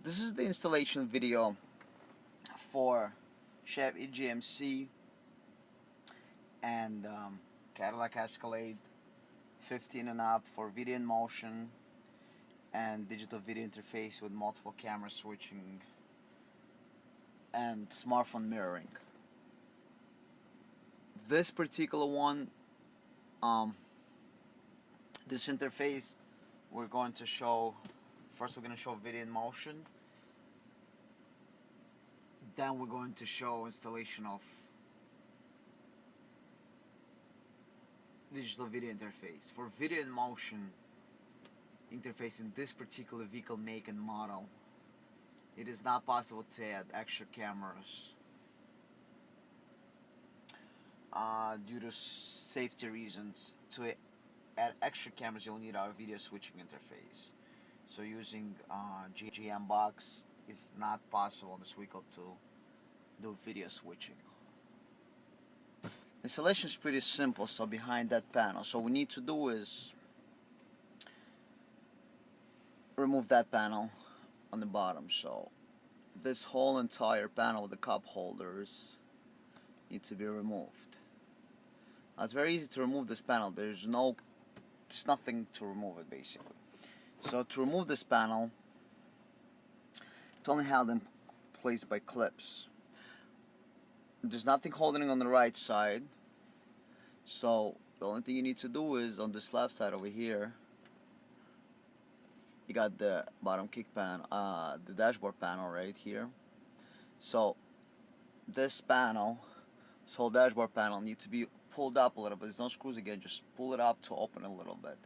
This is the installation video for Chevy GMC and Cadillac Escalade 15 and up for video in motion and digital video interface with multiple camera switching and smartphone mirroring. This particular one, this interface, we're going to show, first we're going to show video in motion, then we're going to show installation of digital video interface. For video in motion interface in this particular vehicle make and model, it is not possible to add extra cameras due to safety reasons. To add extra cameras, you'll need our video switching interface. So using GM box is not possible on this vehicle to do video switching. Installation is pretty simple. So behind that panel, so we need to do is remove that panel on the bottom. So this whole entire panel with the cup holders need to be removed. Now, it's very easy to remove this panel. There's nothing to remove it basically. So to remove this panel, it's only held in place by clips. There's nothing holding it on the right side. So the only thing you need to do is on this left side over here, you got the bottom kick panel, the dashboard panel right here. So this panel, this whole dashboard panel needs to be pulled up a little bit. There's no screws again, just pull it up to open a little bit.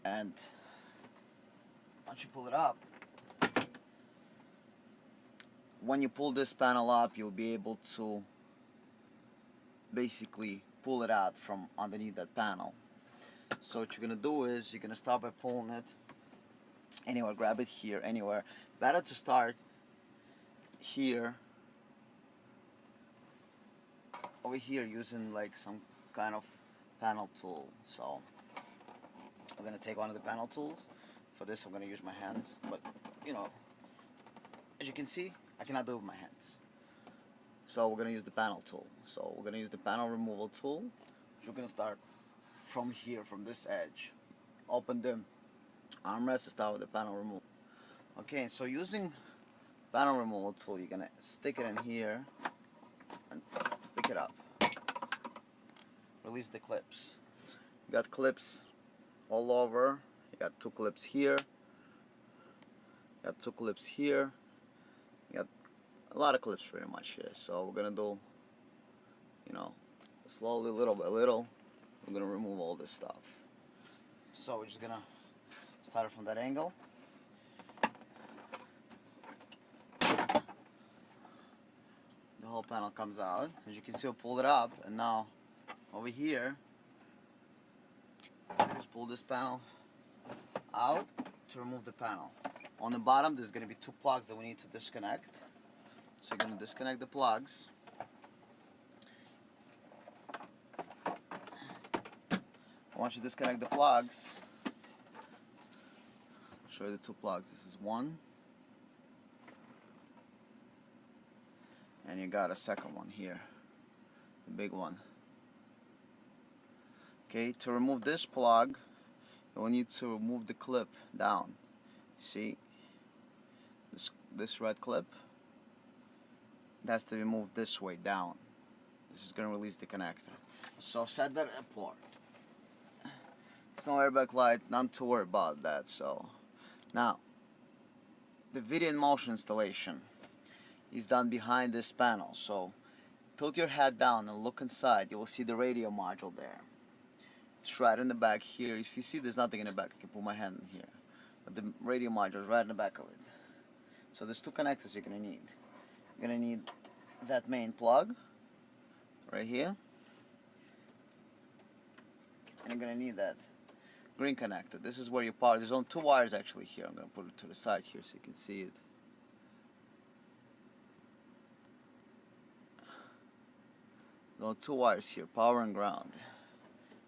And once you pull it up, when you pull this panel up, you'll be able to basically pull it out from underneath that panel. So what you're gonna do is you're gonna start by pulling it anywhere, grab it here, anywhere. Better to start here, over here, using like some kind of panel tool. So I'm gonna take one of the panel tools. For this I'm gonna use my hands, but you know, as you can see, I cannot do it with my hands. So we're gonna use the panel tool. So we're gonna use the panel removal tool, which we're gonna start from here, from this edge. Open the armrest to start with the panel removal. Okay, so using panel removal tool, you're gonna stick it in here and pick it up. Release the clips. You got clips all over. You got two clips here. You got two clips here. You got a lot of clips pretty much here. So we're gonna do, you know, slowly, little by little, we're gonna remove all this stuff. So we're just gonna start it from that angle. The whole panel comes out. As you can see, we'll pull it up, and now over here, just pull this panel out to remove the panel. On the bottom, there's going to be two plugs that we need to disconnect. So you're going to disconnect the plugs. Once you disconnect the plugs, I'll show you the two plugs. This is one, and you got a second one here, the big one. Okay, to remove this plug, you will need to remove the clip down. See, this red clip, it has to be moved this way down. This is going to release the connector. So set that apart. It's no airbag light, not to worry about that. So now, the video in motion installation is done behind this panel. So tilt your head down and look inside. You will see the radio module there. It's right in the back here. If you see there's nothing in the back, I can put my hand in here. But the radio module is right in the back of it. So there's two connectors you're going to need. You're going to need that main plug right here. And you're going to need that green connector. This is where your power, there's only two wires actually here. I'm going to put it to the side here so you can see it. There's only two wires here, power and ground.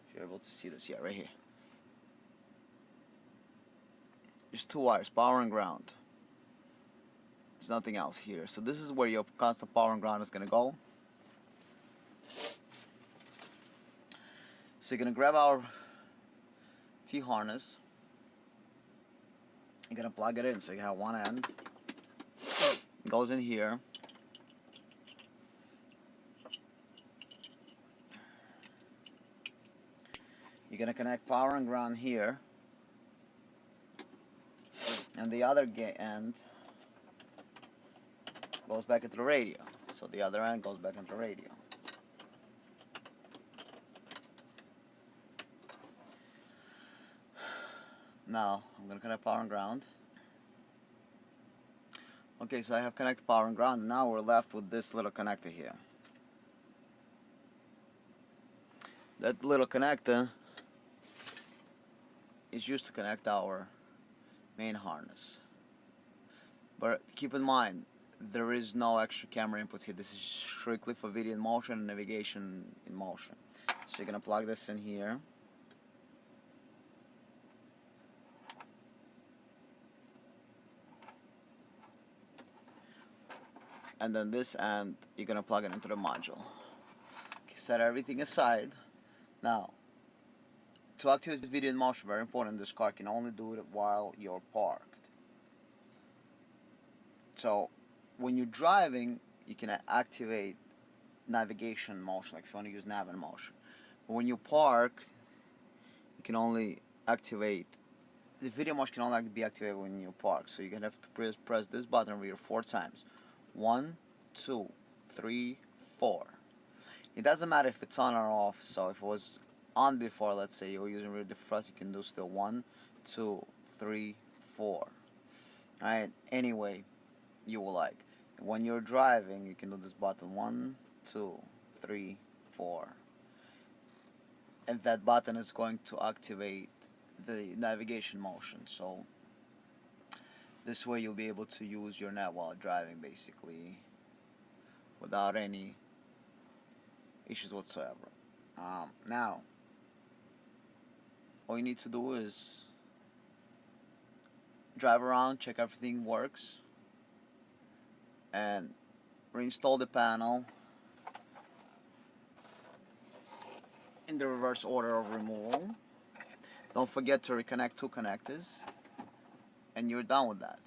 If you're able to see this, yeah, right here. There's two wires, power and ground. There's nothing else here. So this is where your constant power and ground is going to go. So you're going to grab our T-harness. You're going to plug it in. So you have one end. It goes in here. You're going to connect power and ground here. And the other end goes back into the radio. So the other end goes back into the radio. Now I'm going to connect power and ground. Okay, so I have connected power and ground. Now we're left with this little connector here. That little connector is used to connect our main harness. But keep in mind, there is no extra camera inputs here. This is strictly for video in motion and navigation in motion. So you're going to plug this in here. And then this end, you're going to plug it into the module. Okay, set everything aside. Now, to activate video in motion, very important, this car can only do it while you're parked. So, when you're driving, you can activate navigation motion, like if you want to use nav in motion. But when you park, you can only activate, the video motion can only be activated when you park. So you're going to have to press this button over here 4 times. 1, 2, 3, 4. It doesn't matter if it's on or off. So if it was on before, let's say you were using rear defrost, you can do still 1, 2, 3, 4. Alright, anyway you will like. When you're driving, you can do this button 1, 2, 3, 4. And that button is going to activate the navigation motion. So this way you'll be able to use your nav while driving, basically, without any issues whatsoever. Now, all you need to do is drive around, check everything works, and reinstall the panel in the reverse order of removal. Don't forget to reconnect 2 connectors, and you're done with that.